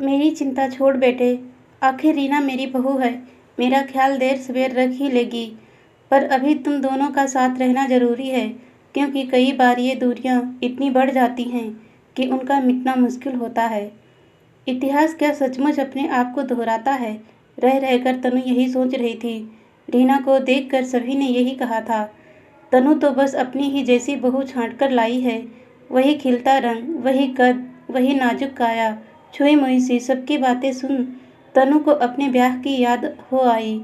मेरी चिंता छोड़ बेटे। आखिर रीना मेरी बहू है। मेरा ख्याल देर सवेर रख ही लेगी। पर अभी तुम दोनों का साथ रहना जरूरी है, क्योंकि कई बार ये दूरियां इतनी बढ़ जाती हैं कि उनका मिटना मुश्किल होता है। इतिहास क्या सचमुच अपने आप को दोहराता है? रह रहकर तनु यही सोच रही थी। रीना को देखकर सभी ने यही कहा था, तनु तो बस अपनी ही जैसी बहू छांट कर लाई है। वही खिलता रंग, वही कद, वही नाजुक काया, छुई मुई सी। सबकी बातें सुन तनु को अपने ब्याह की याद हो आई।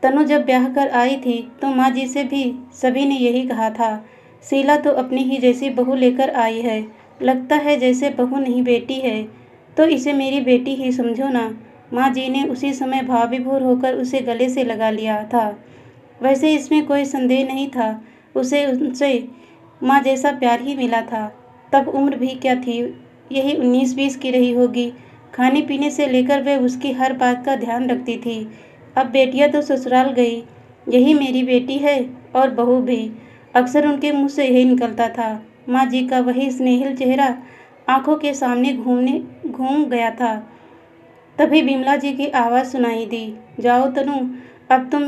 तनु जब ब्याह कर आई थी तो माँ जी से भी सभी ने यही कहा था, शीला तो अपनी ही जैसी बहू लेकर आई है। लगता है जैसे बहू नहीं बेटी है, तो इसे मेरी बेटी ही समझो ना। माँ जी ने उसी समय भाव विभोर होकर उसे गले से लगा लिया था। वैसे इसमें कोई संदेह नहीं था, उसे उनसे माँ जैसा प्यार ही मिला था। तब उम्र भी क्या थी, यही 19-20 की रही होगी। खाने पीने से लेकर वह उसकी हर बात का ध्यान रखती थी। अब बेटियां तो ससुराल गई, यही मेरी बेटी है और बहू भी। अक्सर उनके मुंह से यही निकलता था। माँ जी का वही स्नेहिल चेहरा आंखों के सामने घूम गया था। तभी बिमला जी की आवाज़ सुनाई दी, जाओ तनु, अब तुम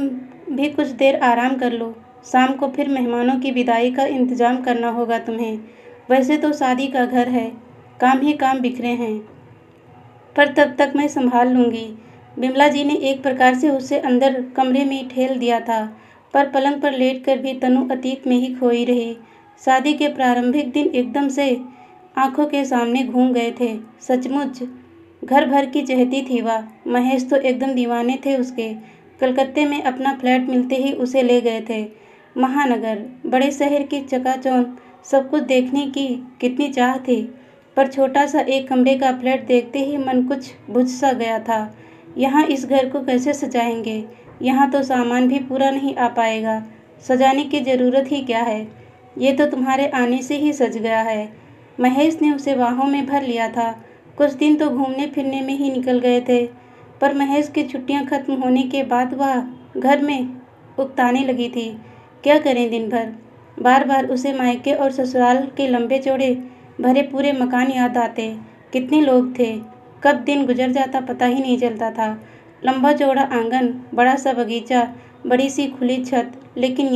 भी कुछ देर आराम कर लो। शाम को फिर मेहमानों की विदाई का इंतजाम करना होगा तुम्हें। वैसे तो शादी का घर है, काम ही काम बिखरे हैं, पर तब तक मैं संभाल लूँगी। बिमला जी ने एक प्रकार से उसे अंदर कमरे में ठेल दिया था, पर पलंग पर लेटकर भी तनु अतीत में ही खोई रही। शादी के प्रारंभिक दिन एकदम से आंखों के सामने घूम गए थे। सचमुच घर भर की चहेती थी वह। महेश तो एकदम दीवाने थे उसके। कलकत्ते में अपना फ्लैट मिलते ही उसे ले गए थे। महानगर, बड़े शहर की चकाचौंध, सब कुछ देखने की कितनी चाह थी, पर छोटा सा एक कमरे का फ्लैट देखते ही मन कुछ बुझ सा गया था। यहाँ इस घर को कैसे सजाएंगे? यहाँ तो सामान भी पूरा नहीं आ पाएगा। सजाने की ज़रूरत ही क्या है, ये तो तुम्हारे आने से ही सज गया है। महेश ने उसे बाहों में भर लिया था। कुछ दिन तो घूमने फिरने में ही निकल गए थे, पर महेश की छुट्टियां खत्म होने के बाद वह घर में उकताने लगी थी। क्या करें दिन भर? बार बार उसे मायके और ससुराल के लंबे चौड़े भरे पूरे मकान याद आते। कितने लोग थे, कब दिन गुजर जाता पता ही नहीं चलता था। लंबा चौड़ा आंगन, बड़ा सा बगीचा, बड़ी सी खुली छत, लेकिन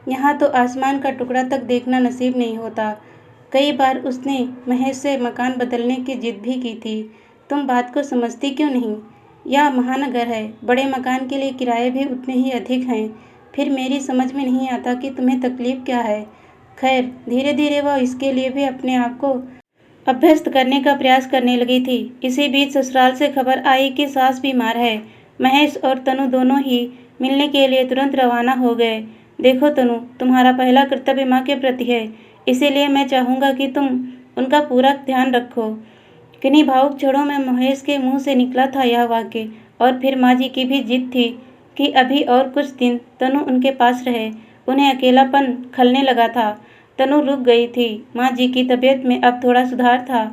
यहाँ तो आसमान का टुकड़ा तक देखना नसीब नहीं होता। कई बार उसने महेश से मकान बदलने की जिद भी की थी। तुम बात को समझती क्यों नहीं? यह महानगर है, बड़े मकान के लिए किराए भी उतने ही अधिक हैं। फिर मेरी समझ में नहीं आता कि तुम्हें तकलीफ क्या है। खैर, धीरे धीरे वह इसके लिए भी अपने आप को अभ्यस्त करने का प्रयास करने लगी थी। इसी बीच ससुराल से खबर आई कि सास बीमार है। महेश और तनु दोनों ही मिलने के लिए तुरंत रवाना हो गए। देखो तनु, तुम्हारा पहला कर्तव्य माँ के प्रति है, इसीलिए मैं चाहूँगा कि तुम उनका पूरा ध्यान रखो। किन्हीं भावुक क्षणों में महेश के मुंह से निकला था यह वाक्य, और फिर माँ जी की भी जिद थी कि अभी और कुछ दिन तनु उनके पास रहे। उन्हें अकेलापन खलने लगा था। तनु रुक गई थी। माँ जी की तबीयत में अब थोड़ा सुधार था।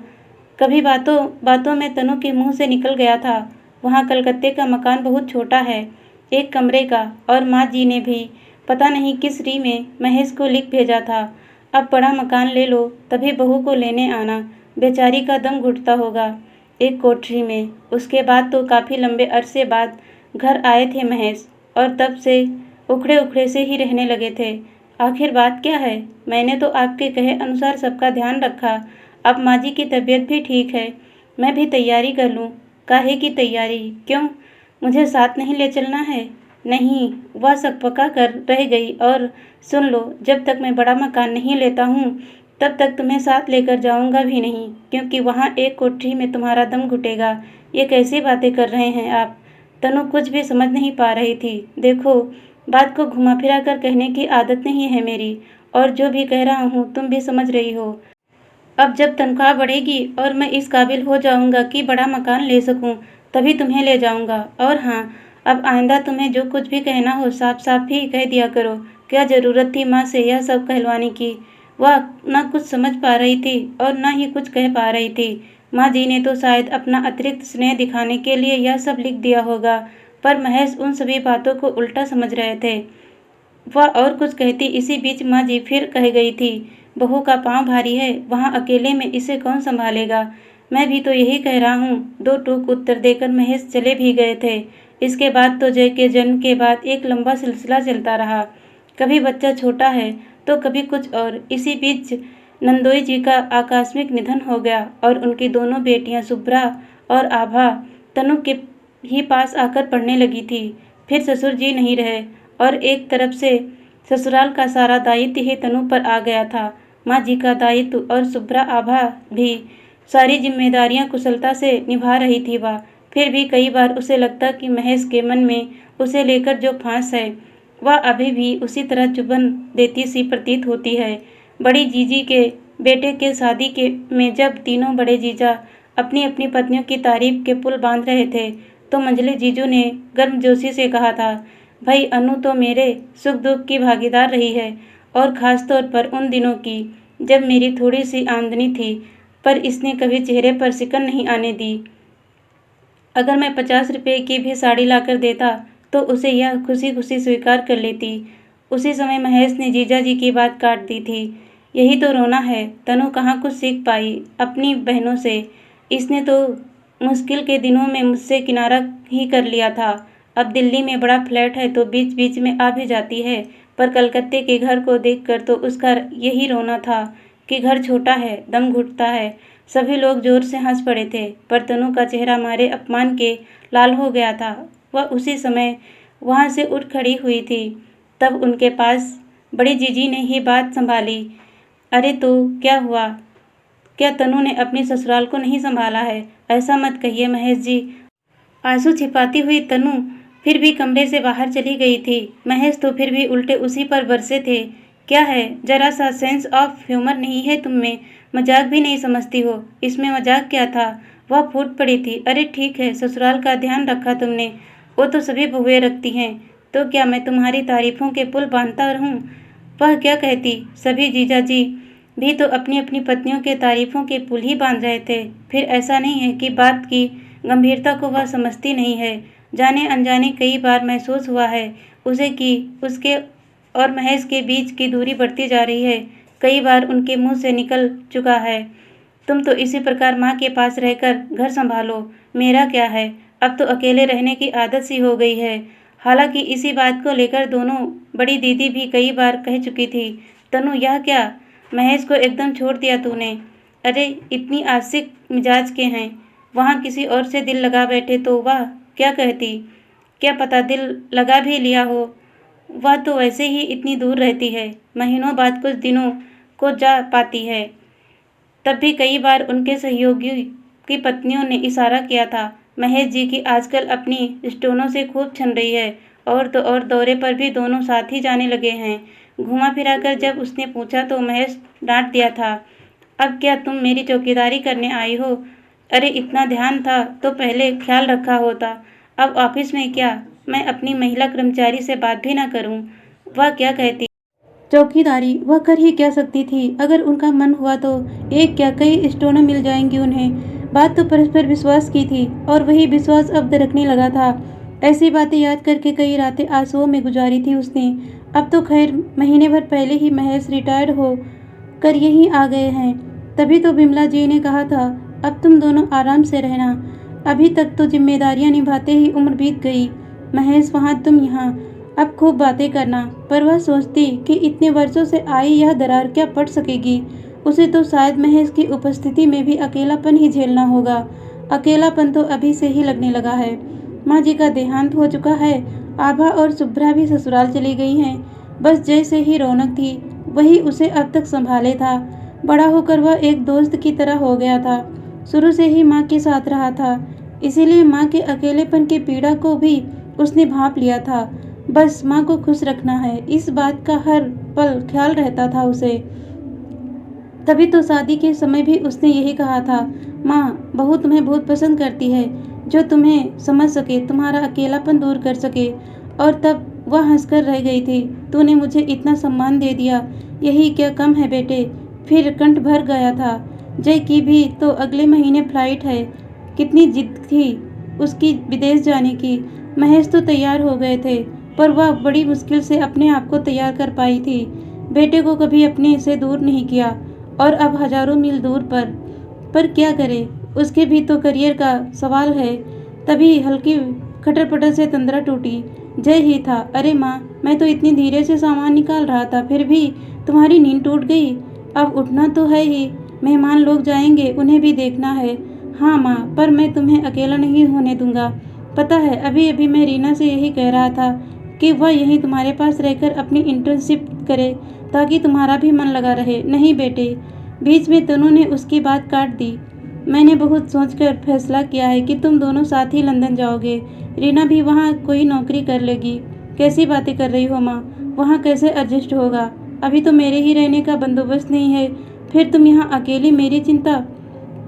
कभी बातों बातों में तनु के मुंह से निकल गया था, वहाँ कलकत्ते का मकान बहुत छोटा है, एक कमरे का, और माँ जी ने भी पता नहीं किस री में महेश को लिख भेजा था, अब बड़ा मकान ले लो, तभी बहू को लेने आना। बेचारी का दम घुटता होगा एक कोठरी में। उसके बाद तो काफ़ी लंबे अरसे बाद घर आए थे महेश, और तब से उखड़े उखड़े से ही रहने लगे थे। आखिर बात क्या है? मैंने तो आपके कहे अनुसार सबका ध्यान रखा। अब माँ जी की तबीयत भी ठीक है, मैं भी तैयारी कर लूँ। काहे की तैयारी? क्यों, मुझे साथ नहीं ले चलना है? नहीं, वह सकपका कर रह गई। और सुन लो, जब तक मैं बड़ा मकान नहीं लेता हूँ तब तक तुम्हें साथ लेकर जाऊँगा भी नहीं, क्योंकि वहाँ एक कोठरी में तुम्हारा दम घुटेगा। ये कैसी बातें कर रहे हैं आप? तनु कुछ भी समझ नहीं पा रही थी। देखो, बात को घुमा फिरा कर कहने की आदत नहीं है मेरी, और जो भी कह रहा हूँ तुम भी समझ रही हो। अब जब तनख्वाह बढ़ेगी और मैं इस काबिल हो जाऊँगा कि बड़ा मकान ले सकूँ, तभी तुम्हें ले जाऊँगा। और हाँ, अब आइंदा तुम्हें जो कुछ भी कहना हो साफ साफ ही कह दिया करो। क्या ज़रूरत थी माँ से यह सब कहलवाने की? वह न कुछ समझ पा रही थी और न ही कुछ कह पा रही थी। माँ जी ने तो शायद अपना अतिरिक्त स्नेह दिखाने के लिए यह सब लिख दिया होगा, पर महेश उन सभी बातों को उल्टा समझ रहे थे। वह और कुछ कहती, इसी बीच माँ जी फिर कह गई थी, बहू का पाँव भारी है, वहाँ अकेले में इसे कौन संभालेगा? मैं भी तो यही कह रहा हूँ। 2 टूक उत्तर देकर महेश चले भी गए थे। इसके बाद तो जय के जन्म के बाद एक लंबा सिलसिला चलता रहा। कभी बच्चा छोटा है तो कभी कुछ और। इसी बीच नंदोई जी का आकस्मिक निधन हो गया और उनकी दोनों बेटियां शुभ्रा और आभा तनु के ही पास आकर पढ़ने लगी थी। फिर ससुर जी नहीं रहे और एक तरफ से ससुराल का सारा दायित्व ही तनु पर आ गया था। माँ जी का दायित्व और शुभ्रा आभा भी सारी जिम्मेदारियां कुशलता से निभा रही थी वह। फिर भी कई बार उसे लगता कि महेश के मन में उसे लेकर जो फांस है वह अभी भी उसी तरह चुभन देती सी प्रतीत होती है। बड़ी जीजी के बेटे के शादी के में जब तीनों बड़े जीजा अपनी अपनी पत्नियों की तारीफ के पुल बांध रहे थे तो मंझले जीजू ने गर्मजोशी से कहा था, भाई अनु तो मेरे सुख दुख की भागीदार रही है और ख़ास तौर पर उन दिनों की जब मेरी थोड़ी सी आमदनी थी, पर इसने कभी चेहरे पर सिकन नहीं आने दी। अगर मैं 50 रुपये की भी साड़ी लाकर देता तो उसे यह खुशी खुशी स्वीकार कर लेती। उसी समय महेश ने जीजा जी की बात काट दी थी। यही तो रोना है। तनु कहाँ कुछ सीख पाई अपनी बहनों से। इसने तो मुश्किल के दिनों में मुझसे किनारा ही कर लिया था। अब दिल्ली में बड़ा फ्लैट है तो बीच बीच में आ भी जाती है, पर कलकत्ते के घर को देखकर तो उसका यही रोना था कि घर छोटा है, दम घुटता है। सभी लोग जोर से हंस पड़े थे, पर तनु का चेहरा मारे अपमान के लाल हो गया था। वह उसी समय वहाँ से उठ खड़ी हुई थी। तब उनके पास बड़ी जीजी ने ही बात संभाली। अरे तो क्या हुआ? क्या तनु ने अपनी ससुराल को नहीं संभाला है? ऐसा मत कहिए महेश जी। आंसू छिपाती हुई तनु फिर भी कमरे से बाहर चली गई थी। महेश तो फिर भी उल्टे उसी पर बरसे थे। क्या है, जरा सा सेंस ऑफ ह्यूमर नहीं है तुम में? मजाक भी नहीं समझती हो? इसमें मजाक क्या था? वह फूट पड़ी थी। अरे ठीक है, ससुराल का ध्यान रखा तुमने, वो तो सभी बहुएं रखती हैं। तो क्या मैं तुम्हारी तारीफों के पुल बांधता रहूं? वह क्या कहती, सभी जीजा जी भी तो अपनी अपनी पत्नियों के तारीफों के पुल ही बांध रहे थे। फिर ऐसा नहीं है कि बात की गंभीरता को वह समझती नहीं है। जाने अनजाने कई बार महसूस हुआ है उसे कि उसके और महेश के बीच की दूरी बढ़ती जा रही है। कई बार उनके मुंह से निकल चुका है, तुम तो इसी प्रकार माँ के पास रहकर घर संभालो, मेरा क्या है, अब तो अकेले रहने की आदत सी हो गई है। हालांकि इसी बात को लेकर दोनों बड़ी दीदी भी कई बार कह चुकी थी। तनु यह क्या, महेश को एकदम छोड़ दिया तूने? अरे इतनी आशिक मिजाज के हैं, वहाँ किसी और से दिल लगा बैठे तो वह क्या कहती? क्या पता दिल लगा भी लिया हो। वह तो वैसे ही इतनी दूर रहती है, महीनों बाद कुछ दिनों को जा पाती है। तब भी कई बार उनके सहयोगी की पत्नियों ने इशारा किया था महेश जी की आजकल अपनी स्टोनों से खूब छन रही है, और तो और दौरे पर भी दोनों साथ ही जाने लगे हैं। घुमा फिरा कर जब उसने पूछा तो महेश डांट दिया था, अब क्या तुम मेरी चौकीदारी करने आई हो? अरे इतना ध्यान था तो पहले ख्याल रखा होता। अब ऑफिस में क्या मैं अपनी महिला कर्मचारी से बात भी ना करूं? वह क्या कहती? चौकीदारी वह कर ही क्या सकती थी? अगर उनका मन हुआ तो एक क्या कई स्टोनें मिल जाएंगी उन्हें। बात तो परस्पर विश्वास की थी और वही विश्वास अब दरकने लगा था। ऐसी बातें याद करके कई रातें आंसुओं में गुजारी थी उसने। अब तो खैर महीने भर पहले ही महेश रिटायर्ड हो कर यहीं आ गए हैं। तभी तो बिमला जी ने कहा था अब तुम दोनों आराम से रहना। अभी तक तो जिम्मेदारियां निभाते ही उम्र बीत गई। महेश वहाँ तुम यहाँ, अब खूब बातें करना। पर वह सोचती कि इतने वर्षों से आई यह दरार क्या पड़ सकेगी। उसे तो शायद महेश की उपस्थिति में भी अकेलापन ही झेलना होगा। अकेलापन तो अभी से ही लगने लगा है। माँ जी का देहांत हो चुका है। आभा और शुभ्रा भी ससुराल चली गई हैं। बस जैसे ही रौनक थी वही उसे अब तक संभाले था। बड़ा होकर वह एक दोस्त की तरह हो गया था। शुरू से ही माँ के साथ रहा था, इसीलिए माँ के अकेलेपन की पीड़ा को भी उसने भांप लिया था। बस माँ को खुश रखना है, इस बात का हर पल ख्याल रहता था उसे। तभी तो शादी के समय भी उसने यही कहा था, माँ बहू तुम्हें बहुत पसंद करती है, जो तुम्हें समझ सके, तुम्हारा अकेलापन दूर कर सके। और तब वह हंसकर रह गई थी। तूने मुझे इतना सम्मान दे दिया, यही क्या कम है बेटे। फिर कंठ भर गया था। जय की भी तो अगले महीने फ्लाइट है। कितनी जिद थी उसकी विदेश जाने की। महेश तो तैयार हो गए थे, पर वह बड़ी मुश्किल से अपने आप को तैयार कर पाई थी। बेटे को कभी अपने से दूर नहीं किया और अब हजारों मील दूर पर क्या करे। उसके भी तो करियर का सवाल है। तभी हल्की खटर-पटर से तंद्रा टूटी। जय ही था। अरे माँ, मैं तो इतनी धीरे से सामान निकाल रहा था, फिर भी तुम्हारी नींद टूट गई। अब उठना तो है ही, मेहमान लोग जाएंगे, उन्हें भी देखना है। हाँ माँ, पर मैं तुम्हें अकेला नहीं होने दूंगा। पता है, अभी अभी मैं रीना से यही कह रहा था कि वह यहीं तुम्हारे पास रहकर अपनी इंटर्नशिप करे, ताकि तुम्हारा भी मन लगा रहे। नहीं बेटे, बीच में तनु ने उसकी बात काट दी। मैंने बहुत सोचकर फैसला किया है कि तुम दोनों साथ ही लंदन जाओगे। रीना भी वहाँ कोई नौकरी कर लेगी। कैसी बातें कर रही हो माँ, वहाँ कैसे एडजस्ट होगा? अभी तो मेरे ही रहने का बंदोबस्त नहीं है, फिर तुम यहाँ अकेली मेरी चिंता।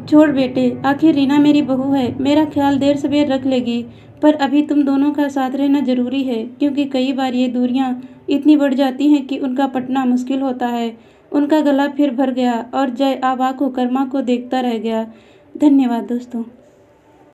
छोड़ बेटे, आखिर रीना मेरी बहू है, मेरा ख्याल देर सवेर रख लेगी। पर अभी तुम दोनों का साथ रहना जरूरी है, क्योंकि कई बार ये दूरियां इतनी बढ़ जाती हैं कि उनका पटना मुश्किल होता है। उनका गला फिर भर गया और जय अवाक होकर माँ को देखता रह गया। धन्यवाद दोस्तों।